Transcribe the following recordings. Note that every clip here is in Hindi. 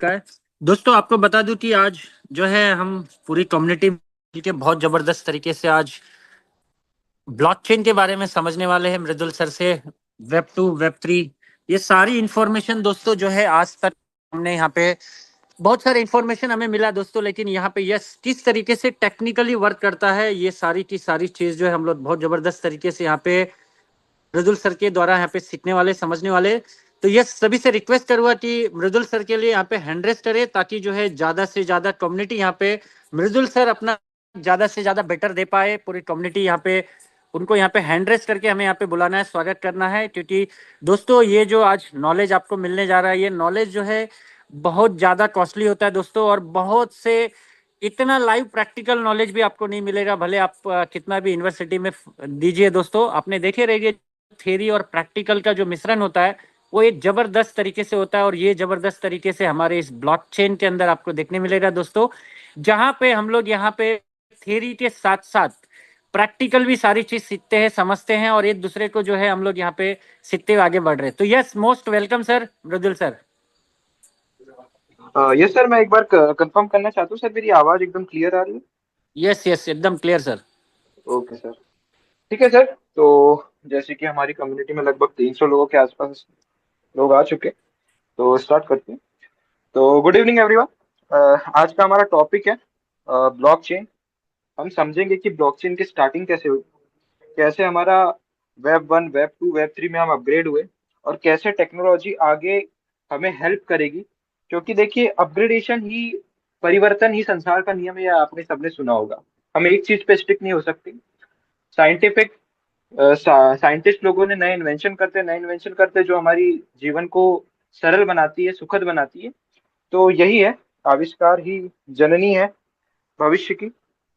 नमस्कार दोस्तों, आपको बता दूं कि आज जो है हम पूरी कम्युनिटी के बहुत जबरदस्त तरीके से आज ब्लॉकचेन के बारे में समझने वाले हैं मृदुल सर से। वेब 2 वेब 3 ये सारी इंफॉर्मेशन दोस्तों जो है आज तक हमने यहाँ पे बहुत सारे इंफॉर्मेशन हमें मिला दोस्तों, लेकिन यहाँ पे यस किस तरीके से टेक्निकली वर्क करता है ये सारी की सारी चीज जो है हम लोग बहुत जबरदस्त तरीके से यहाँ पे मृदुल सर के द्वारा यहाँ पे सीखने वाले समझने वाले। तो ये सभी से रिक्वेस्ट करूंगा कि मृदुल सर के लिए यहाँ पे हैंड रेस करे ताकि जो है ज्यादा से ज्यादा कम्युनिटी यहाँ पे मृदुल सर अपना ज्यादा से ज्यादा बेटर दे पाए। पूरी कम्युनिटी यहाँ पे उनको यहाँ पे हैंड रेस करके हमें यहाँ पे बुलाना है, स्वागत करना है, क्योंकि दोस्तों ये जो आज नॉलेज आपको मिलने जा रहा है ये नॉलेज जो है बहुत ज्यादा कॉस्टली होता है दोस्तों, और बहुत से इतना लाइव प्रैक्टिकल नॉलेज भी आपको नहीं मिलेगा, भले आप कितना भी यूनिवर्सिटी में दीजिए दोस्तों। आपने देखे रहिए थ्योरी और प्रैक्टिकल का जो मिश्रण होता है वो एक जबरदस्त तरीके से होता है, और ये जबरदस्त तरीके से हमारे इस ब्लॉकचेन के अंदर आपको देखने मिलेगा दोस्तों, जहां पे हम लोग यहाँ पे थ्योरी के साथ साथ प्रैक्टिकल भी सारी चीज सीखते हैं, समझते हैं, और एक दूसरे को जो है हम लोग यहाँ पे सीखते हुए आगे बढ़ रहे हैं। तो यस, मोस्ट वेलकम सर मृदुल सर। यस सर, मैं एक बार कंफर्म करना चाहता हूँ सर, मेरी आवाज एकदम क्लियर आ रही है? यस यस, एकदम क्लियर सर। ओके सर, ठीक है सर। तो जैसे कि हमारी कम्युनिटी में लगभग 300 लोगों के आसपास लोग आ चुके हैं, तो स्टार्ट करते हैं। तो गुड इवनिंग एवरीवन। आज का हमारा टॉपिक है ब्लॉकचेन। हम समझेंगे कि ब्लॉकचेन की स्टार्टिंग कैसे हुई, कैसे हमारा वेब 1 वेब 2 वेब 3 में हम अपग्रेड हुए, और कैसे टेक्नोलॉजी आगे हमें हेल्प करेगी। क्योंकि देखिए, अपग्रेडेशन ही, परिवर्तन ही संसार का नियम है, या आपने सबने सुना होगा। हम एक चीज पे स्टिक नहीं हो सकते। साइंटिफिक साइंटिस्ट लोगों ने नए इन्वेंशन करते जो हमारी जीवन को सरल बनाती है, सुखद बनाती है। तो यही है, आविष्कार ही जननी है भविष्य की।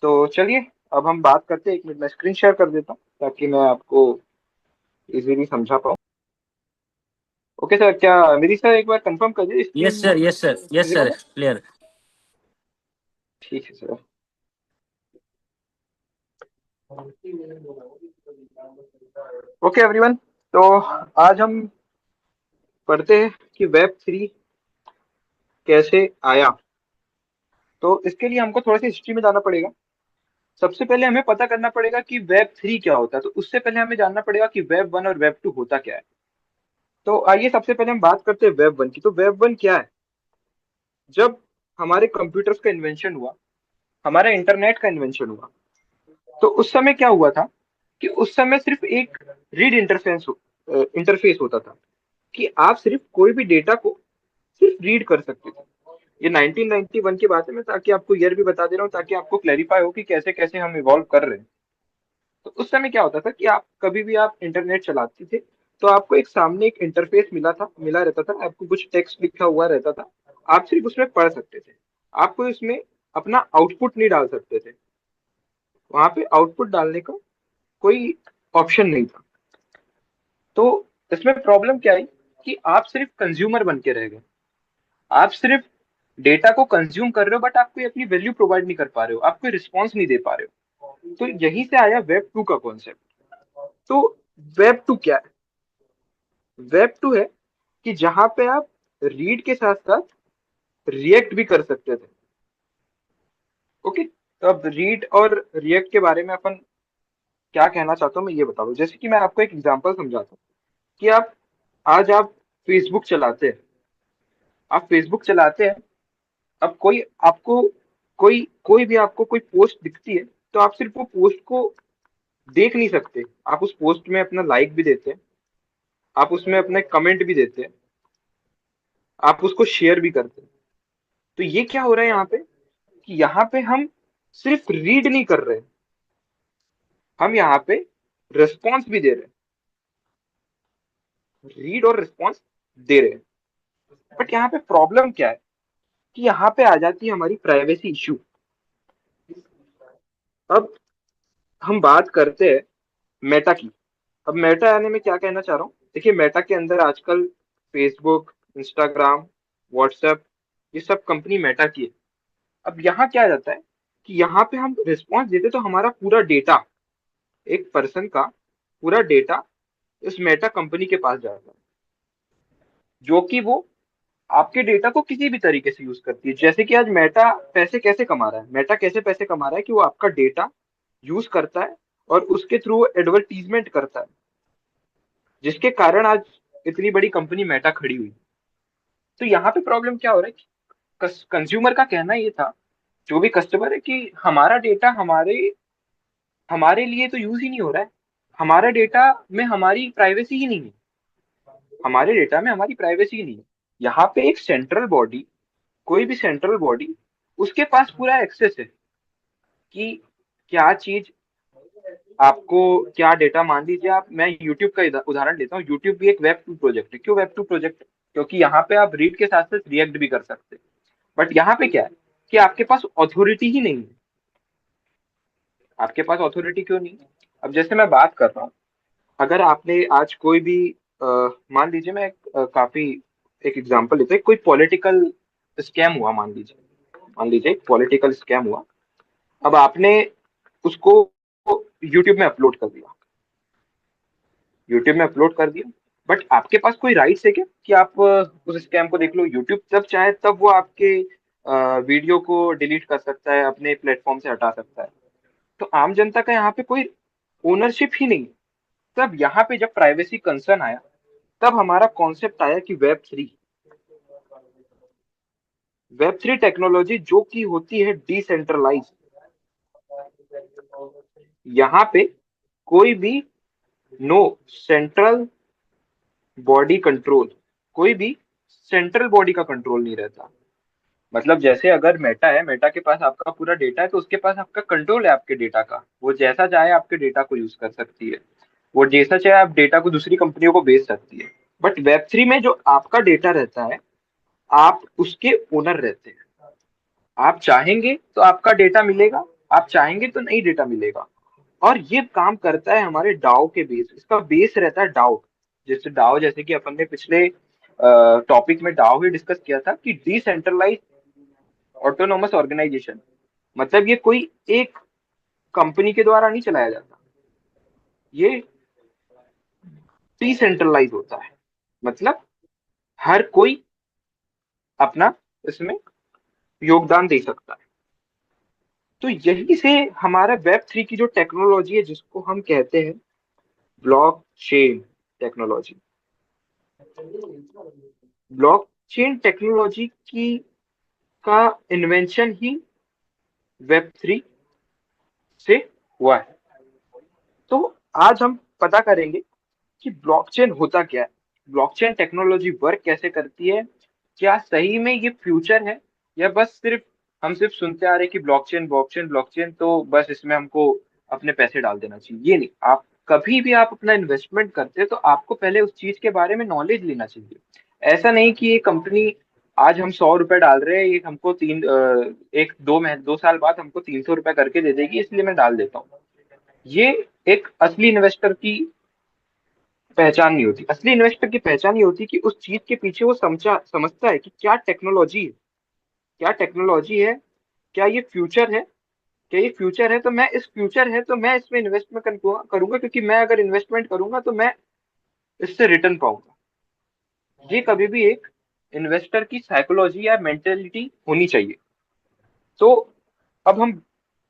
तो चलिए, अब हम बात करते हैं। 1 मिनट, मैं स्क्रीन शेयर कर देता हूँ ताकि मैं आपको इजीली समझा पाऊँ। ओके सर, क्या मेरी सर एक बार कंफर्म कर दीजिए, yes screen sir, yes sir, yes sir, visible है? क्लियर। ठीक है सर। ओके एवरीवन, तो आज हम पढ़ते हैं कि वेब 3 कैसे आया। तो इसके लिए हमको थोड़ा सा हिस्ट्री में जाना पड़ेगा। सबसे पहले हमें पता करना पड़ेगा कि वेब 3 क्या होता है। तो उससे पहले हमें जानना पड़ेगा कि वेब 1 और वेब 2 होता क्या है। तो आइए सबसे पहले हम बात करते हैं वेब 1 की। तो वेब 1 क्या है? जब हमारे कंप्यूटर्स का इन्वेंशन हुआ, हमारा इंटरनेट का इन्वेंशन हुआ, तो उस समय क्या हुआ था कि उस समय सिर्फ एक रीड इंटरफेस होता था, कि आप सिर्फ कोई भी डेटा को सिर्फ रीड कर सकते थे। ये 1991 की बात है, मैं ताकि आपको ईयर भी बता दे रहा हूँ ताकि आपको क्लैरिफाई हो कि कैसे कैसे हम इवॉल्व कर रहे हैं। तो उस समय क्या होता था कि आप कभी भी आप इंटरनेट चलाते थे, तो आपको एक सामने एक इंटरफेस मिला रहता था, आपको कुछ टेक्स्ट लिखा हुआ रहता था। आप सिर्फ उसमें पढ़ सकते थे, आपको इसमें अपना आउटपुट नहीं डाल सकते थे। वहां पे आउटपुट डालने का कोई ऑप्शन नहीं था। तो इसमें प्रॉब्लम क्या आई कि आप सिर्फ कंज्यूमर बन के रह गए। आप सिर्फ डेटा को कंज्यूम कर रहे हो, बट आप कोई अपनी वैल्यू प्रोवाइड नहीं कर पा रहे हो, आप कोई रिस्पॉन्स नहीं दे पा रहे हो। तो यहीं से आया वेब 2 का कॉन्सेप्ट। तो वेब 2 क्या है? वेब 2 है कि जहां पे आप रीड के साथ साथ रिएक्ट भी कर सकते थे। ओके, तो अब रीड और रिएक्ट के बारे में अपन क्या कहना चाहता हूँ मैं ये बता दूं। जैसे कि मैं आपको एक एग्जांपल समझाता हूँ कि आप फेसबुक चलाते हैं। आप फेसबुक चलाते हैं, अब कोई कोई भी आपको कोई पोस्ट दिखती है, तो आप सिर्फ वो पोस्ट को देख नहीं सकते, आप उस पोस्ट में अपना लाइक भी देते हैं, आप उसमें अपने कमेंट भी देते हैं, आप उसको शेयर भी करते हैं। तो ये क्या हो रहा है यहाँ पे कि यहाँ पे हम सिर्फ रीड नहीं कर रहे, हम यहाँ पे रिस्पॉन्स भी दे रहे हैं, रीड और रिस्पॉन्स दे रहे हैं। बट यहाँ पे प्रॉब्लम क्या है कि यहाँ पे आ जाती है हमारी प्राइवेसी इश्यू। अब हम बात करते हैं मेटा की। अब मेटा आने में क्या कहना चाह रहा हूँ, देखिए मेटा के अंदर आजकल फेसबुक, इंस्टाग्राम, व्हाट्सएप, ये सब कंपनी मेटा की है। अब यहाँ क्या आ जाता है कि यहाँ पे हम रिस्पॉन्स देते तो हमारा पूरा डेटा, एक पर्सन का पूरा डेटा इस मेटा कंपनी के पास जाता है, जो कि वो आपके डेटा को किसी भी तरीके से यूज करती है। जैसे कि आज मेटा पैसे कैसे कमा रहा है, मेटा कैसे पैसे कमा रहा है कि वो आपका डेटा यूज करता है और उसके थ्रू एडवर्टीजमेंट करता है, जिसके कारण आज इतनी बड़ी कंपनी मेटा खड़ी हुई। तो यहाँ पे प्रॉब्लम क्या हो रहा है कि कंज्यूमर का कहना ये था, जो भी कस्टमर है, कि हमारा डेटा हमारे हमारे लिए तो यूज ही नहीं हो रहा है, हमारा डेटा में हमारी प्राइवेसी ही नहीं है, हमारे डेटा में हमारी प्राइवेसी ही नहीं है। यहाँ पे एक सेंट्रल बॉडी, कोई भी सेंट्रल बॉडी, उसके पास पूरा एक्सेस है कि क्या चीज आपको, क्या डेटा। मान लीजिए आप, मैं यूट्यूब का उदाहरण लेता हूँ। यूट्यूब भी एक वेब टू प्रोजेक्ट है। क्यों वेब टू प्रोजेक्ट? क्योंकि यहाँ पे आप रीड के साथ साथ रिएक्ट भी कर सकते हैं। बट यहाँ पे क्या है कि आपके पास अथॉरिटी ही नहीं है। आपके पास अथॉरिटी क्यों नहीं है? अब जैसे मैं बात कर रहा हूँ, अगर आपने आज कोई भी मान लीजिए, मैं काफी एक एग्जांपल लेते हैं, कोई पॉलिटिकल स्कैम हुआ, मान लीजिए पॉलिटिकल स्कैम हुआ। अब आपने उसको यूट्यूब में अपलोड कर दिया, यूट्यूब में अपलोड कर दिया, बट आपके पास कोई राइट्स है क्या कि आप उस स्कैम को देख लो? यूट्यूब जब चाहे तब वो आपके वीडियो को डिलीट कर सकता है, अपने प्लेटफॉर्म से हटा सकता है। तो आम जनता का यहाँ पे कोई ओनरशिप ही नहीं। तब यहाँ पे जब प्राइवेसी कंसर्न आया, तब हमारा कॉन्सेप्ट आया कि वेब थ्री टेक्नोलॉजी, जो कि होती है डिसेंट्रलाइज। यहाँ पे कोई भी नो सेंट्रल बॉडी कंट्रोल, कोई भी सेंट्रल बॉडी का कंट्रोल नहीं रहता। मतलब जैसे अगर मेटा है, मेटा के पास आपका पूरा डेटा है, तो उसके पास आपका कंट्रोल है आपके डेटा का। वो जैसा चाहे आपके डेटा को यूज कर सकती है, वो जैसा चाहे आप डेटा को दूसरी कंपनियों को बेच सकती है। बट वेब थ्री में जो आपका डेटा रहता है, आप उसके ओनर रहते हैं। आप चाहेंगे तो आपका डेटा मिलेगा, आप चाहेंगे तो नहीं डेटा मिलेगा। और ये काम करता है हमारे डाओ के बेस, इसका बेस रहता है डाओ। जैसे डाओ, जैसे कि अपन ने पिछले टॉपिक में डाओ ही डिस्कस किया था कि डिसेंट्रलाइज ऑटोनोमस ऑर्गेनाइजेशन, मतलब ये कोई एक कंपनी के द्वारा नहीं चलाया जाता, ये डिसेंट्रलाइज होता है। मतलब हर कोई अपना इसमें योगदान दे सकता है। तो यही से हमारा वेब थ्री की जो टेक्नोलॉजी है, जिसको हम कहते हैं block chain technology, blockchain technology की का इन्वेंशन ही वेब थ्री से हुआ है। तो आज हम पता करेंगे कि ब्लॉकचेन होता क्या है, ब्लॉकचेन टेक्नोलॉजी वर्क कैसे करती है, क्या सही में ये फ्यूचर है, या बस सिर्फ हम सिर्फ सुनते आ रहे हैं कि ब्लॉकचेन ब्लॉकचेन ब्लॉकचेन, तो बस इसमें हमको अपने पैसे डाल देना चाहिए। ये नहीं, आप कभी भी आप अपना इन्वेस्टमेंट करते हैं तो आपको पहले उस चीज के बारे में नॉलेज लेना चाहिए। ऐसा नहीं कि ये कंपनी, आज हम 100 रुपए डाल रहे हैं, ये हमको एक दो महीने 2 साल बाद हमको 300 रुपए करके दे देगी, इसलिए मैं डाल देता हूँ। ये एक असली इन्वेस्टर की पहचान नहीं होती। असली इन्वेस्टर की पहचान ये होती है कि उस चीज के पीछे वो समझता है कि क्या टेक्नोलॉजी है, क्या टेक्नोलॉजी है, क्या ये फ्यूचर है, क्या ये फ्यूचर है, तो मैं इस फ्यूचर है तो मैं इसमें इन्वेस्टमेंट करूंगा, क्योंकि मैं अगर इन्वेस्टमेंट करूंगा तो मैं इससे रिटर्न पाऊंगा। ये कभी भी एक इन्वेस्टर की साइकोलॉजी या मेंटेलिटी होनी चाहिए। तो अब हम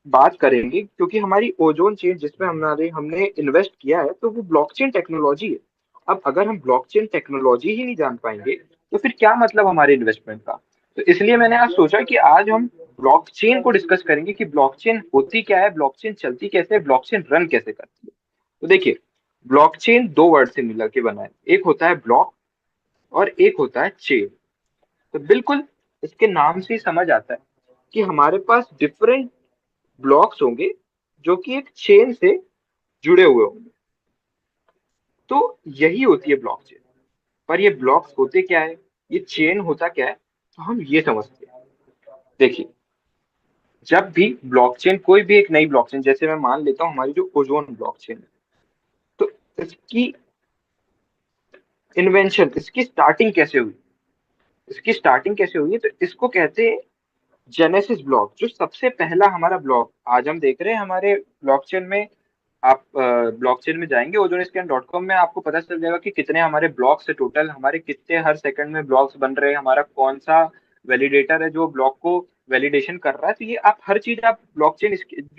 बात करेंगे, क्योंकि हमारी ओजोन चेन जिसमें हमने इन्वेस्ट किया है, तो वो ब्लॉकचेन टेक्नोलॉजी है। अब अगर हम ब्लॉकचेन टेक्नोलॉजी ही नहीं जान पाएंगे, तो फिर क्या मतलब हमारे इन्वेस्टमेंट का? तो इसलिए मैंने आज सोचा कि आज हम ब्लॉकचेन को डिस्कस करेंगे कि ब्लॉकचेन होती क्या है, ब्लॉकचेन चलती कैसे है, ब्लॉकचेन रन कैसे करती है। तो देखिए, ब्लॉकचेन दो वर्ड से मिलकर के बना है, एक होता है ब्लॉक और एक होता है चेन। तो बिल्कुल इसके नाम से ही समझ आता है कि हमारे पास डिफरेंट ब्लॉक्स होंगे जो कि एक चेन से जुड़े हुए होंगे। तो यही होती है ब्लॉकचेन। पर ये ब्लॉक्स होते क्या है, ये चेन होता क्या है, तो हम ये समझते हैं। देखिए, जब भी ब्लॉकचेन, कोई भी एक नई ब्लॉकचेन, जैसे मैं मान लेता हूँ हमारी जो ओजोन ब्लॉकचेन है, तो इसकी इन्वेंशन, इसकी स्टार्टिंग कैसे हुई, इसकी स्टार्टिंग कैसे हुई है, तो इसको कहते हैं जेनेसिस ब्लॉक। जो सबसे पहला हमारा ब्लॉक आज हम देख रहे हैं हमारे ब्लॉकचेन में, आप ब्लॉकचेन में जाएंगे ozonescan.com में, आपको पता चल जाएगा कि कितने हमारे ब्लॉक्स है टोटल, हमारे कितने हर सेकंड में ब्लॉक्स बन रहे हैं, हमारा कौन सा वैलिडेटर है जो ब्लॉक को वैलिडेशन कर रहा है। तो ये आप हर चीज आप ब्लॉकचेन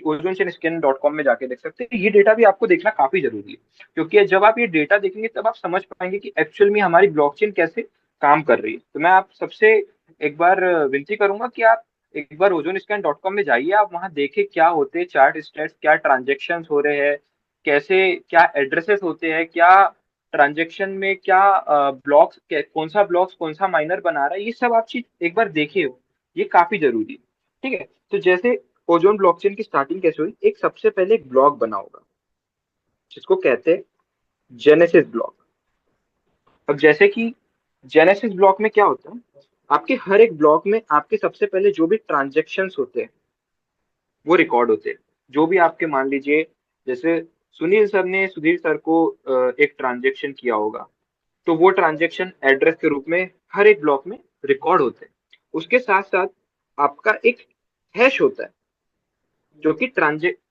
ozonescan.com में जाके देख सकते हैं। ये डेटा भी आपको देखना काफी जरूरी है, क्योंकि जब आप ये डेटा देखेंगे तब आप समझ पाएंगे कि एक्चुअल में हमारी ब्लॉकचेन कैसे काम कर रही है। तो मैं आप सबसे एक बार विनती करूंगा कि आप एक बार ozonescan.com में जाइए, आप वहां देखें क्या होते हैं चार्ट स्टेट्स, क्या ट्रांजेक्शन हो रहे हैं, कैसे क्या एड्रेसेस होते हैं, क्या ट्रांजेक्शन में क्या ब्लॉक्स, कौन सा ब्लॉक्स कौन सा माइनर बना रहा है, ये सब आप चीज एक बार देखिए। ये काफी जरूरी है। ठीक है, तो जैसे ओजोन ब्लॉकचेन की स्टार्टिंग कैसे हुई, एक सबसे पहले एक ब्लॉक बना होगा जिसको कहते हैं जेनेसिस ब्लॉक। अब जैसे कि जेनेसिस ब्लॉक में क्या होता है, आपके हर एक ब्लॉक में आपके सबसे पहले जो भी ट्रांजेक्शन्स होते हैं वो रिकॉर्ड होते हैं। जो भी आपके मान लीजिए, जैसे सुनील सर ने सुधीर सर को एक ट्रांजेक्शन किया होगा, तो वो ट्रांजेक्शन एड्रेस के रूप में हर एक ब्लॉक में रिकॉर्ड होते हैं। उसके साथ साथ आपका एक हैश होता है जो कि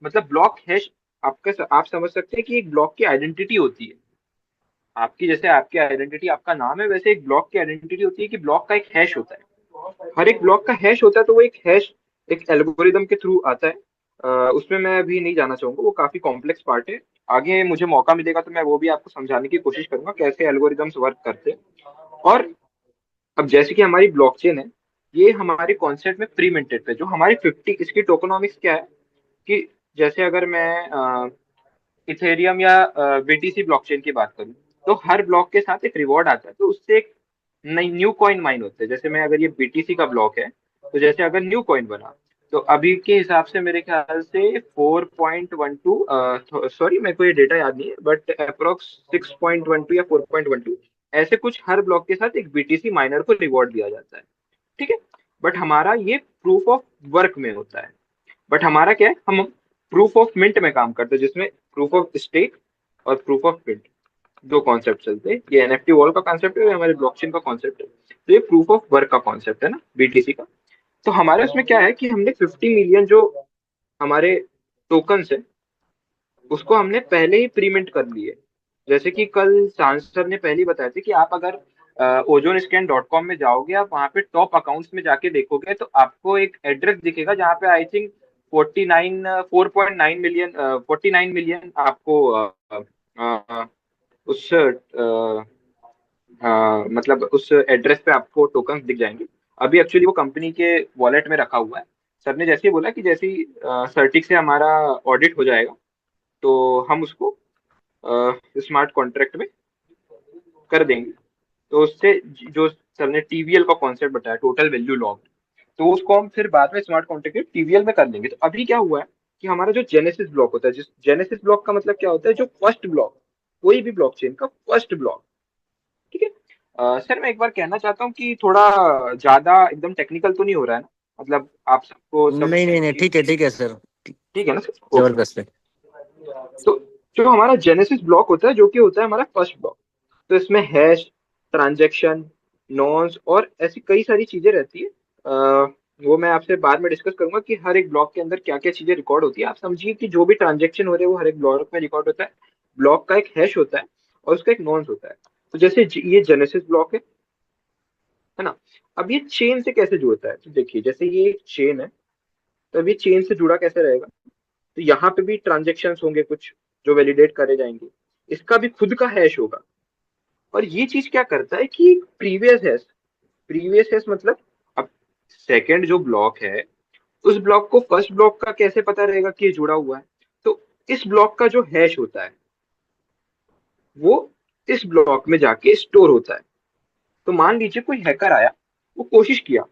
मतलब ब्लॉक हैश, आपका आप समझ सकते हैं कि एक ब्लॉक की आइडेंटिटी होती है आपकी, जैसे आपकी आइडेंटिटी आपका नाम है, वैसे एक ब्लॉक की आइडेंटिटी होती है कि ब्लॉक का एक हैश होता है। हर एक ब्लॉक का हैश होता है, तो वो एक हैश एक एल्गोरिदम के थ्रू आता है। उसमें मैं अभी नहीं जाना चाहूंगा, वो काफी कॉम्प्लेक्स पार्ट है। आगे मुझे मौका मिलेगा तो मैं वो भी आपको समझाने की कोशिश करूंगा कैसे एल्गोरिदम्स वर्क करते हैं। और अब जैसे कि हमारी ब्लॉकचेन है, ये हमारे कॉन्सेप्ट में प्री मिंटेड पे जो हमारी 50, इसकी टोकनॉमिक्स क्या है कि जैसे अगर मैं इथेरियम या बीटीसी ब्लॉकचेन की बात करूं, तो हर ब्लॉक के साथ एक रिवॉर्ड आता है, तो उससे एक नई न्यू कॉइन माइन होते हैं। जैसे मैं अगर ये बीटीसी का ब्लॉक है, तो जैसे अगर न्यू कॉइन बना, तो अभी के हिसाब से मेरे ख्याल से 4.12, सॉरी मेरे को ये डेटा याद नहीं है, बट अप्रोक्स 6.12 या 4.12, ऐसे कुछ हर ब्लॉक के साथ एक बीटीसी माइनर को रिवॉर्ड दिया जाता है। ठीक है, बट हमारा ये प्रूफ ऑफ वर्क में होता है। बट हमारा क्या है, हम प्रूफ ऑफ मिंट में काम करते हैं, जिसमें प्रूफ ऑफ स्टेक और प्रूफ ऑफ मिंट दो कॉन्सेप्ट चलते हैं। ये एनएफटी वॉल का कॉन्सेप्ट है, ये हमारे ब्लॉकचेन का कॉन्सेप्ट है। तो ये प्रूफ ऑफ वर्क का कॉन्सेप्ट है ना, बीटीसी का। तो हमारे उसमें क्या है कि हमने 50 मिलियन जो हमारे टोकन्स है, उसको हमने पहले ही प्रीमिंट कर लिए। जैसे कि कल सांसद ने पहले ही बताया था कि आप अगर ozonescan.com में जाओगे, आप वहां पे टॉप अकाउंट्स में जाके देखोगे, तो आपको एक एड्रेस दिखेगा जहाँ पे आई थिंक 4.9 मिलियन 49 मिलियन आपको उस मतलब उस एड्रेस पे आपको टोकन दिख जाएंगे। अभी एक्चुअली वो कंपनी के वॉलेट में रखा हुआ है। सर ने जैसे ही बोला कि जैसे ही सर्टिक से हमारा ऑडिट हो जाएगा, तो हम उसको स्मार्ट कॉन्ट्रैक्ट में कर देंगे। तो उससे जो सर ने टीवीएल का कॉन्सेप्ट बताया, टोटल वैल्यू लॉक, तो उसको हम फिर बाद में स्मार्ट कॉन्ट्रैक्ट में टीवीएल में कर लेंगे। तो अभी क्या हुआ है कि हमारा जो जेनेसिस ब्लॉक होता है, जिस जेनेसिस ब्लॉक का मतलब क्या होता है, जो फर्स्ट ब्लॉक, कोई भी ब्लॉकचेन का फर्स्ट ब्लॉक। ठीक है, सर मैं एक बार कहना चाहता हूँ कि थोड़ा ज्यादा एकदम टेक्निकल तो नहीं हो रहा है ना, मतलब आप सबको सब नहीं नहीं नहीं, चीज ठीक है सर। ठीक है ना सर? ओके। जबरदस्त है। तो जो हमारा जेनेसिस ब्लॉक होता है, जो कि होता है हमारा फर्स्ट ब्लॉक, तो इसमें हैश, ट्रांजैक्शन, नॉन्स और ऐसी कई सारी चीजें रहती है। वो मैं आपसे बाद में डिस्कस करूंगा कि हर एक ब्लॉक के अंदर क्या क्या चीजें रिकॉर्ड होती है। आप समझिए कि जो भी ट्रांजैक्शन हो रहे हैं वो हर एक ब्लॉक में रिकॉर्ड होता है। ब्लॉक का एक हैश होता है और उसका एक नॉन्स होता है। तो जैसे ये जेनेसिस ब्लॉक है ना। अब ये चेन से कैसे जुड़ता है, तो देखिए जैसे ये एक चेन है, तो अब ये चेन से जुड़ा कैसे रहेगा, तो यहाँ पे भी ट्रांजेक्शन होंगे कुछ जो वैलिडेट करे जाएंगे, इसका भी खुद का हैश होगा। और ये चीज क्या करता है कि प्रीवियस हैश मतलब, अब सेकंड जो ब्लॉक है, उस ब्लॉक को फर्स्ट ब्लॉक का कैसे पता रहेगा कि ये जुड़ा हुआ है, तो इस ब्लॉक का जो हैश होता है वो इस ब्लॉक में जाके स्टोर होता है। तो मान लीजिए कोई हैकर आया, वो कोशिश किया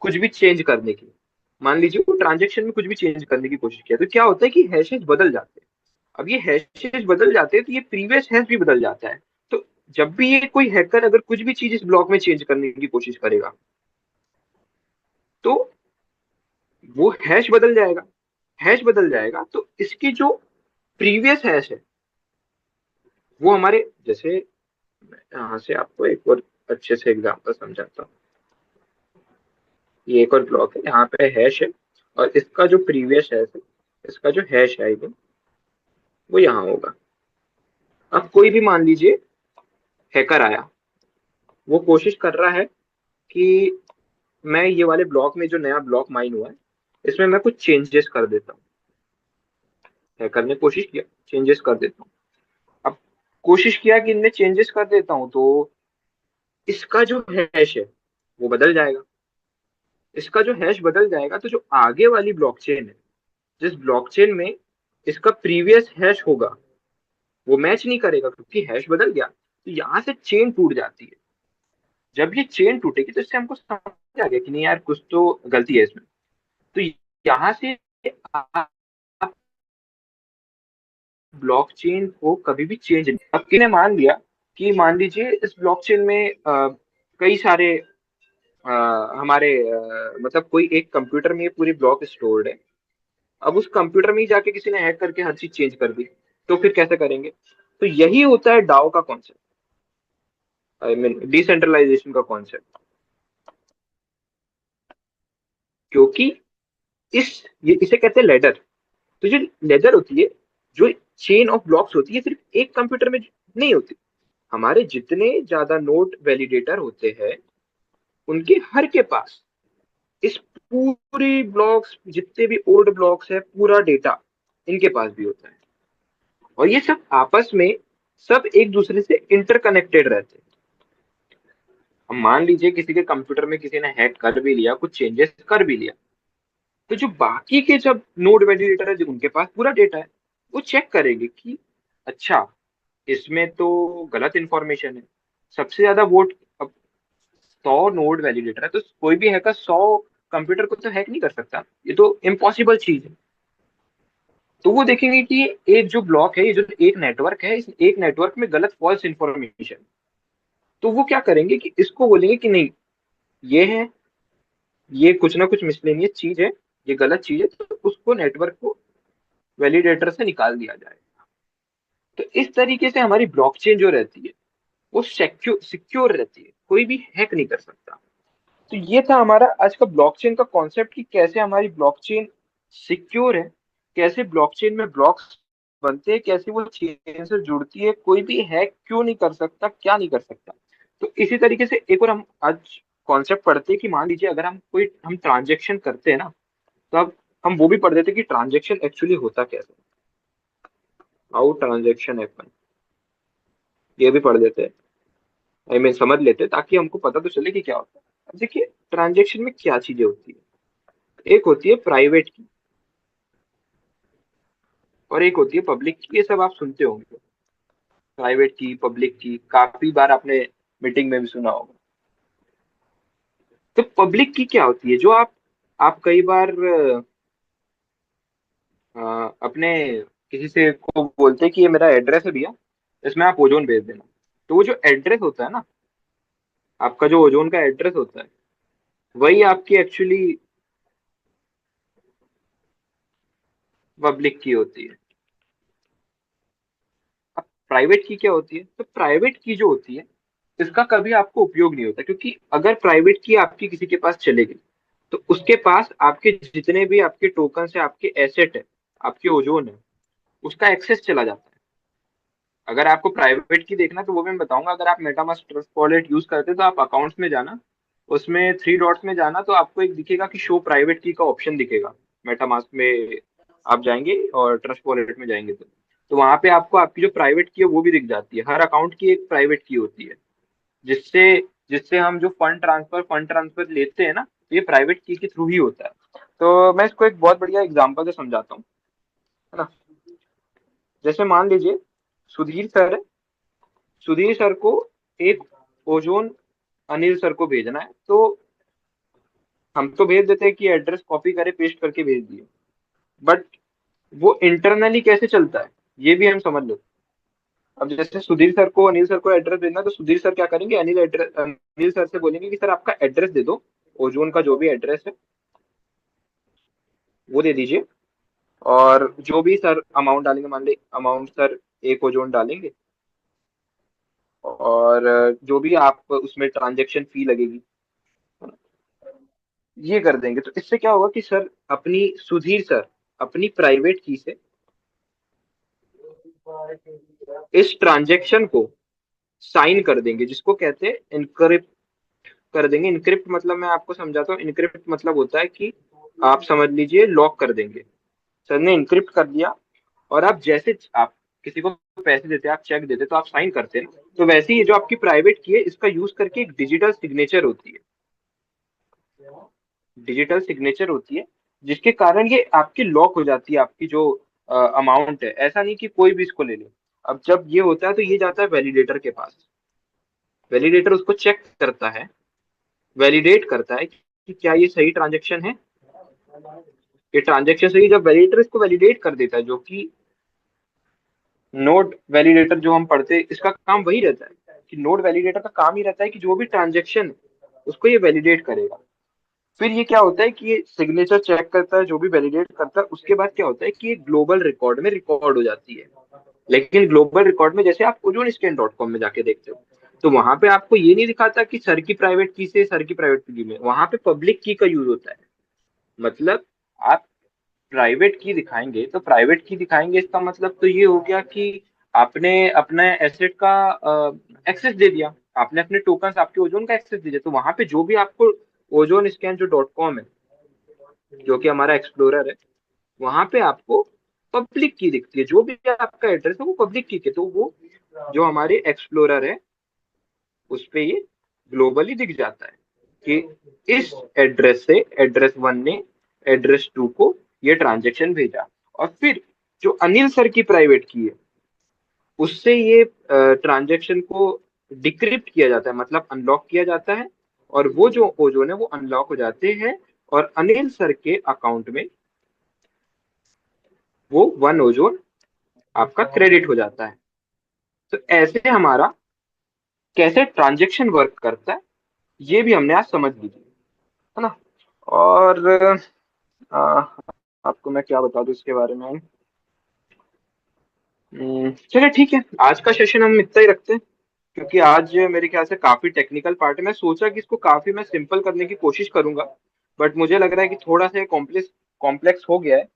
कुछ भी चेंज करने की, मान लीजिए वो ट्रांजेक्शन में कुछ भी चेंज करने की कोशिश किया, तो क्या होता है कि हैशेस बदल जाते हैं। अब ये हैशेस बदल जाते हैं तो ये प्रीवियस हैश भी बदल जाता है। तो जब भी ये कोई हैकर अगर कुछ भी चीज इस ब्लॉक में चेंज करने की कोशिश करेगा, तो वो हैश बदल जाएगा। हैश बदल जाएगा तो इसकी जो प्रीवियस हैश है वो हमारे, जैसे यहाँ से आपको एक और अच्छे से एग्जांपल समझाता हूँ। ये एक और ब्लॉक है, यहाँ पे हैश है, और इसका जो प्रीवियस हैश है, इसका जो हैश है, वो यहाँ होगा। अब कोई भी मान लीजिए हैकर आया, वो कोशिश कर रहा है कि मैं ये वाले ब्लॉक में जो नया ब्लॉक माइन हुआ है इसमें मैं कुछ चेंजेस कर देता हूँ। हैकर ने कोशिश किया चेंजेस कर देता हूँ। अब कोशिश किया कि इनमें चेंजेस कर देता हूँ तो इसका जो हैश है वो बदल जाएगा। इसका जो हैश बदल जाएगा तो जो आगे वाली ब्लॉकचेन है, जिस ब्लॉकचेन में इसका प्रीवियस हैश होगा, वो मैच नहीं करेगा क्योंकि हैश बदल गया। तो यहाँ से चेन टूट जाती है। जब ये चेन टूटेगी तो इससे हमको समझ आ गया कि नहीं यार, कुछ तो गलती है इसमें। तो यहाँ से आप ब्लॉकचेन को कभी भी चेंज नहीं। अब किसी ने मान लिया कि मान लीजिए इस ब्लॉकचेन में कई सारे अ, हमारे मतलब कोई एक कंप्यूटर में ये पूरी ब्लॉक स्टोर्ड है। अब उस कंप्यूटर में ही जाके किसी ने हैक करके हर चीज चेंज कर दी, तो फिर कैसे करेंगे? तो यही होता है डाओ का कॉन्सेप्ट, आई मीन डिसेंट्रलाइजेशन का कॉन्सेप्ट। क्योंकि ये इसे कहते हैं लेडर। तो जो लेदर होती है, जो चेन ऑफ ब्लॉक्स होती है, सिर्फ एक कंप्यूटर में नहीं होती। हमारे जितने ज्यादा नोड वैलिडेटर होते हैं उनके हर के पास इस पूरी ब्लॉक्स, जितने भी ओल्ड ब्लॉक्स है, पूरा डेटा इनके पास भी होता है। और ये सब आपस में सब एक दूसरे से इंटरकनेक्टेड रहते हैं। हम मान लीजिए किसी के कंप्यूटर में किसी ने हैक कर भी लिया, कुछ चेंजेस कर भी लिया, तो जो बाकी के जब नोड वैलिडेटर है, जो उनके पास पूरा डेटा है, वो चेक करेंगे कि अच्छा, इसमें तो गलत इंफॉर्मेशन है। सबसे ज्यादा वोट, अब 100 नोड वैलिडेटर है तो कोई भी हैकर 100 कंप्यूटर को तो हैक नहीं कर सकता, ये तो इम्पॉसिबल चीज है। तो वो देखेंगे कि एक जो ब्लॉक है, ये जो एक नेटवर्क है, इस एक नेटवर्क में गलत फॉल्स इंफॉर्मेशन। तो वो क्या करेंगे कि इसको बोलेंगे कि नहीं, ये है, ये कुछ ना कुछ मिसलेनियस चीज है, ये गलत चीज है, तो उसको नेटवर्क को वैलिडेटर से निकाल दिया जाए। तो इस तरीके से हमारी ब्लॉकचेन जो रहती है वो सिक्योर रहती है, कोई भी हैक नहीं कर सकता। तो ये था हमारा आज का ब्लॉकचेन का कॉन्सेप्ट कि कैसे हमारी ब्लॉकचेन सिक्योर है, कैसे ब्लॉकचेन में ब्लॉक्स बनते हैं, कैसे वो चेन से जुड़ती है, कोई भी हैक क्यों नहीं कर सकता, क्या नहीं कर सकता। तो इसी तरीके से एक और हम आज कॉन्सेप्ट पढ़ते हैं कि मान लीजिए अगर हम ट्रांजेक्शन करते हैं ना, तो अब हम वो भी पढ़ देते हैं कि ट्रांजेक्शन एक्चुअली होता कैसे, हाउ ट्रांजेक्शन हैपन, ये भी पढ़ देते हैं। आई मीन समझ लेते हैं ताकि हमको पता तो चले कि क्या होता है। अब देखिए ट्रांजेक्शन में क्या चीजें होती है। एक होती है प्राइवेट की और एक होती है पब्लिक की। ये सब आप सुनते होंगे, प्राइवेट की, पब्लिक की, काफी बार आपने मीटिंग में भी सुना होगा। तो पब्लिक की क्या होती है, जो आप कई बार अपने किसी से को बोलते हैं कि ये मेरा एड्रेस है भैया, इसमें आप ओजोन भेज देना। तो वो जो एड्रेस होता है ना, आपका जो ओजोन का एड्रेस होता है, वही आपकी एक्चुअली पब्लिक की होती है। अब प्राइवेट की क्या होती है? तो प्राइवेट की जो होती है इसका कभी आपको उपयोग नहीं होता, क्योंकि अगर प्राइवेट की आपकी किसी के पास चले गई तो उसके पास आपके जितने भी आपके टोकन है, आपके एसेट है, आपके ओजोन है, उसका एक्सेस चला जाता है। अगर आपको प्राइवेट की देखना तो वो भी मैं बताऊंगा। अगर आप मेटामास्क ट्रस्ट वॉलेट यूज करते हैं तो आप अकाउंट्स में जाना, उसमें थ्री डॉट्स में जाना, तो आपको एक दिखेगा कि शो प्राइवेट की का ऑप्शन दिखेगा मेटामास्क में। आप जाएंगे और ट्रस्ट वॉलेट में जाएंगे तो वहां पे आपको आपकी जो प्राइवेट की है वो भी दिख जाती है। हर अकाउंट की एक प्राइवेट की होती है, जिससे जिससे हम जो फंड ट्रांसफर लेते हैं ना, तो ये प्राइवेट की के थ्रू ही होता है। तो मैं इसको एक बहुत बढ़िया एग्जांपल से समझाता हूँ, है ना। जैसे मान लीजिए सुधीर सर है, सुधीर सर को एक ओजोन अनिल सर को भेजना है। तो हम तो भेज देते हैं कि एड्रेस कॉपी करे पेस्ट करके भेज दिए, बट वो इंटरनली कैसे चलता है ये भी हम समझ लो। अब जैसे सुधीर सर को अनिल सर को एड्रेस देना है, तो सुधीर सर क्या करेंगे, अनिल सर से बोलेंगे कि सर आपका एड्रेस दे दो, ओजोन का जो भी एड्रेस है वो दे दीजिए। और जो भी सर अमाउंट डालेंगे, मान ली अमाउंट सर एक ओजोन डालेंगे, और जो भी आप उसमें ट्रांजेक्शन फी लगेगी ये कर देंगे। तो इससे क्या होगा कि सर अपनी सुधीर सर अपनी प्राइवेट की से इस ट्रांजेक्शन को साइन कर देंगे, जिसको कहते हैं इनक्रिप्ट कर देंगे। इनक्रिप्ट मतलब मैं आपको समझाता हूँ। इनक्रिप्ट मतलब होता है कि आप समझ लीजिए लॉक कर देंगे। सर ने इनक्रिप्ट कर दिया, और आप जैसे आप किसी को पैसे देते हैं, आप चेक देते तो आप साइन करते हैं ना, तो वैसे ही जो आपकी प्राइवेट की है, इसका यूज करके एक डिजिटल सिग्नेचर होती है। डिजिटल सिग्नेचर होती है, जिसके कारण ये आपकी लॉक हो जाती है, आपकी जो अमाउंट है। ऐसा नहीं कि कोई भी इसको ले ले। अब जब ये होता है तो ये जाता है वैलिडेटर के पास। वैलिडेटर उसको चेक करता है, वैलिडेट करता है कि क्या ये सही ट्रांजेक्शन है। ये ट्रांजेक्शन सही, जब वैलिडेटर इसको वैलिडेट कर देता है, जो कि नोड वैलिडेटर जो हम पढ़ते हैं, इसका काम वही रहता है कि नोड वैलिडेटर का काम ही रहता है कि जो भी ट्रांजेक्शन है उसको ये वैलिडेट करेगा। फिर ये क्या होता है कि ये सिग्नेचर चेक करता है, जो भी वैलिडेट करता है, उसके बाद क्या होता है कि ये ग्लोबल रिकॉर्ड में रिकॉर्ड हो जाती है। लेकिन ग्लोबल रिकॉर्ड में जैसे आप ozonescan.com में जाके देखते हो, तो वहां पे आपको ये नहीं दिखाता कि सर की प्राइवेट की से सर की प्राइवेट की में, वहां पे पब्लिक की का यूज होता है। मतलब आप प्राइवेट की दिखाएंगे तो प्राइवेट की दिखाएंगे, इसका मतलब तो ये हो गया कि आपने अपने एसेट का एक्सेस दे दिया, आपने अपने टोकन, आपके ओजोन का एक्सेस दे दिया। तो वहां पे जो भी आपको ओजोन स्कैन जो .com है, जो कि हमारा एक्सप्लोरर है, वहां पे आपको पब्लिक की दिखती है। जो भी आपका एड्रेस है वो पब्लिक की है, तो वो जो हमारे एक्सप्लोरर है उस पे ये ग्लोबली दिख जाता है कि इस एड्रेस से एड्रेस 1 ने एड्रेस 2 को ये ट्रांजेक्शन भेजा। और फिर जो अनिल सर की प्राइवेट की है, उससे ये ट्रांजेक्शन को डिक्रिप्ट किया जाता है, मतलब अनलॉक किया जाता है, और वो जो ओजोन है वो अनलॉक हो जाते हैं, और अनिल सर के अकाउंट में वो 1 ओजोन आपका क्रेडिट हो जाता है। तो ऐसे हमारा कैसे ट्रांजेक्शन वर्क करता है, ये भी हमने आज समझ लीजिए, है ना। और आ, आपको मैं क्या बता दूं इसके बारे में। चलिए ठीक है, आज का सेशन हम इतना ही रखते हैं, क्योंकि आज मेरे ख्याल से काफी टेक्निकल पार्ट है। मैं सोचा कि इसको काफी मैं सिंपल करने की कोशिश करूंगा, बट मुझे लग रहा है कि थोड़ा सा कॉम्प्लेक्स कॉम्प्लेक्स हो गया है।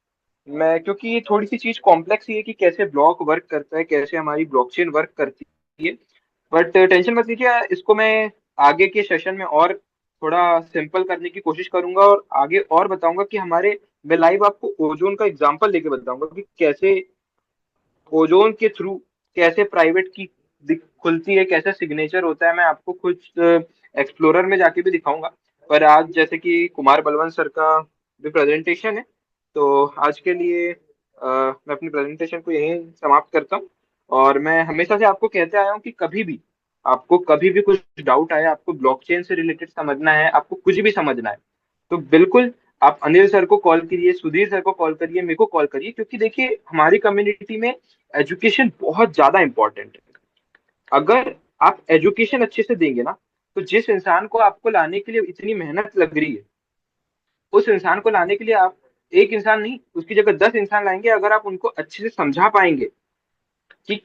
मैं क्योंकि ये थोड़ी सी चीज कॉम्प्लेक्स ही है कि कैसे ब्लॉक वर्क करता है, कैसे हमारी ब्लॉकचेन वर्क करती है। बट टेंशन मत लीजिए, इसको मैं आगे के सेशन में और थोड़ा सिंपल करने की कोशिश करूंगा, और आगे और बताऊंगा कि हमारे, मैं लाइव आपको ओजोन का एग्जांपल लेके बताऊंगा कि कैसे ओजोन के थ्रू कैसे प्राइवेट की खुलती है, कैसे सिग्नेचर होता है। मैं आपको कुछ एक्सप्लोरर में जाके भी दिखाऊंगा। पर आज जैसे कि कुमार बलवंत सर का भी प्रेजेंटेशन है, तो आज के लिए मैं अपनी प्रेजेंटेशन को यहीं समाप्त करता हूँ। और मैं हमेशा से आपको कहते आया हूँ कि कभी भी आपको कभी भी कुछ डाउट आया, आपको ब्लॉकचेन से रिलेटेड समझना है, आपको कुछ भी समझना है, तो बिल्कुल आप अनिल सर को कॉल करिए, सुधीर सर को कॉल करिए, मेरे को कॉल करिए। क्योंकि देखिए हमारी कम्युनिटी में एजुकेशन बहुत ज्यादा इंपॉर्टेंट है। अगर आप एजुकेशन अच्छे से देंगे ना, तो जिस इंसान को आपको लाने के लिए इतनी मेहनत लग रही है, उस इंसान को लाने के लिए आप एक इंसान नहीं, उसकी जगह 10 इंसान लाएंगे। अगर आप उनको अच्छे से समझा पाएंगे कि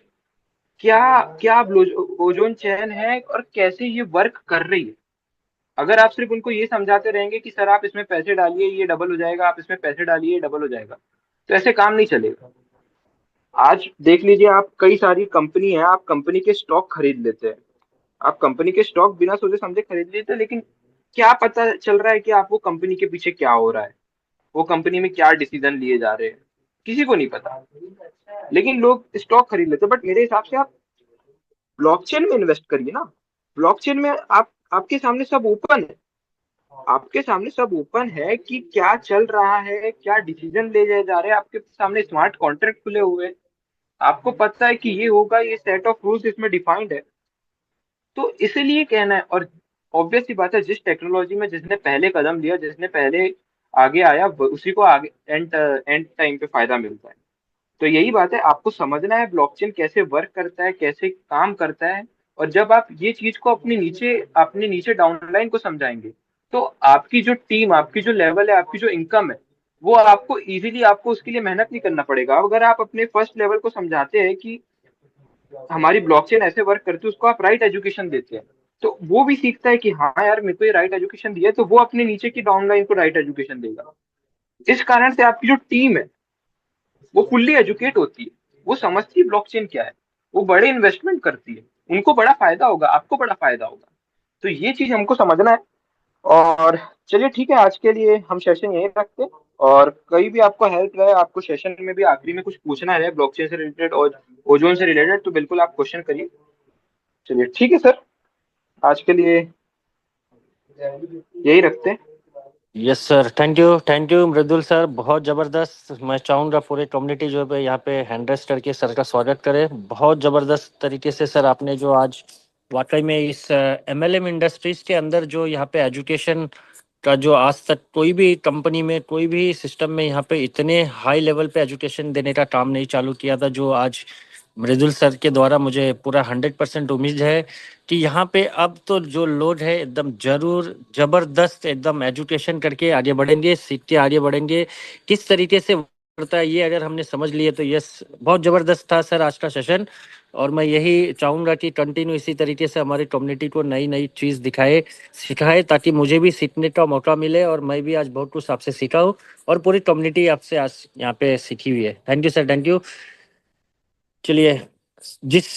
क्या क्या ओजोन चैन है और कैसे ये वर्क कर रही है। अगर आप सिर्फ उनको ये समझाते रहेंगे कि सर आप इसमें पैसे डालिए ये डबल हो जाएगा, आप इसमें पैसे डालिए ये डबल हो जाएगा, तो ऐसे काम नहीं चलेगा। आज देख लीजिए, आप कई सारी कंपनी है, आप कंपनी के स्टॉक खरीद लेते हैं, आप कंपनी के स्टॉक बिना सोचे समझे खरीद लेते हैं, लेकिन क्या पता चल रहा है कि आप वो कंपनी के पीछे क्या हो रहा है, वो कंपनी में क्या डिसीजन लिए जा रहे हैं, किसी को नहीं पता। लेकिन लोग स्टॉक खरीद लेते हैं। बट मेरे हिसाब से आप ब्लॉकचेन में इन्वेस्ट करिए ना। ब्लॉकचेन में आप, आपके सामने सब ओपन है, आपके सामने सब ओपन है कि क्या चल रहा है, क्या डिसीजन ले जाए जा रहे हैं। आपके सामने स्मार्ट कॉन्ट्रैक्ट खुले हुए हैं, आपको पता है कि ये होगा, ये सेट ऑफ रूल्स इसमें डिफाइंड है। तो इसीलिए कहना है। और ऑब्वियस सी बात है, जिस टेक्नोलॉजी में जिसने पहले कदम लिया, जिसने पहले आगे आया, उसी को आगे एंड एंड टाइम पे फायदा मिलता है। तो यही बात है, आपको समझना है ब्लॉकचेन कैसे वर्क करता है, कैसे काम करता है। और जब आप ये चीज को अपने नीचे डाउनलाइन को समझाएंगे, तो आपकी जो टीम, आपकी जो लेवल है, आपकी जो इनकम है, वो आपको इजीली, आपको उसके लिए मेहनत नहीं करना पड़ेगा। अगर आप अपने फर्स्ट लेवल को समझाते हैं कि हमारी ब्लॉकचेन ऐसे वर्क करती है, उसको आप राइट एजुकेशन देते हैं, तो वो भी सीखता है कि हाँ यार मेरे को ये राइट एजुकेशन दिया है, तो वो अपने नीचे की डाउनलाइन को राइट एजुकेशन देगा। इस कारण से आपकी जो टीम है वो फुल्ली एजुकेट होती है, वो समझती है ब्लॉकचेन क्या है, वो बड़े इन्वेस्टमेंट करती है, उनको बड़ा फायदा होगा, आपको बड़ा फायदा होगा। तो ये चीज हमको समझना है। और चलिए ठीक है, आज के लिए हम सेशन यहीं रखते हैं। और कहीं भी आपको हेल्प रहे, आपको सेशन में भी आखिरी में कुछ पूछना है ब्लॉकचेन से रिलेटेड और ओजोन से रिलेटेड, तो बिल्कुल आप क्वेश्चन करिए। चलिए ठीक है सर, आज के लिए यही रखते हैं। Yes sir, thank you Mridul sir, बहुत ज़बरदस्त। मैं चाहूँगा पूरे कम्युनिटी जो है यहाँ पे हैंड रेस्ट करके सर का स्वागत करे। बहुत ज़बरदस्त तरीके से सर आपने जो आज वाकई में इस एमएलएम इंडस्ट्रीज के अंदर जो यहाँ पे एजुकेशन का जो आज तक कोई भी कंपनी में कोई भी सिस्टम में यहाँ पे इतने हाई लेवल पे एजुकेशन देने का काम नहीं चालू किया था, जो आज मृदुल सर के द्वारा मुझे पूरा 100% उम्मीद है कि यहाँ पे अब तो जो लोग है एकदम जरूर जबरदस्त एकदम एजुकेशन करके आगे बढ़ेंगे, सीख के आगे बढ़ेंगे। किस तरीके से करता है ये अगर हमने समझ लिए तो यस, बहुत जबरदस्त था सर आज का सेशन। और मैं यही चाहूंगा कि कंटिन्यू इसी तरीके से हमारी कम्युनिटी को नई नई चीज दिखाए, सिखाए, ताकि मुझे भी सीखने का मौका मिले। और मैं भी आज बहुत कुछ आपसे सीखा हूँ और पूरी कम्युनिटी आपसे आज यहाँ पे सीखी हुई है। Thank you sir, thank you. चलिए जिस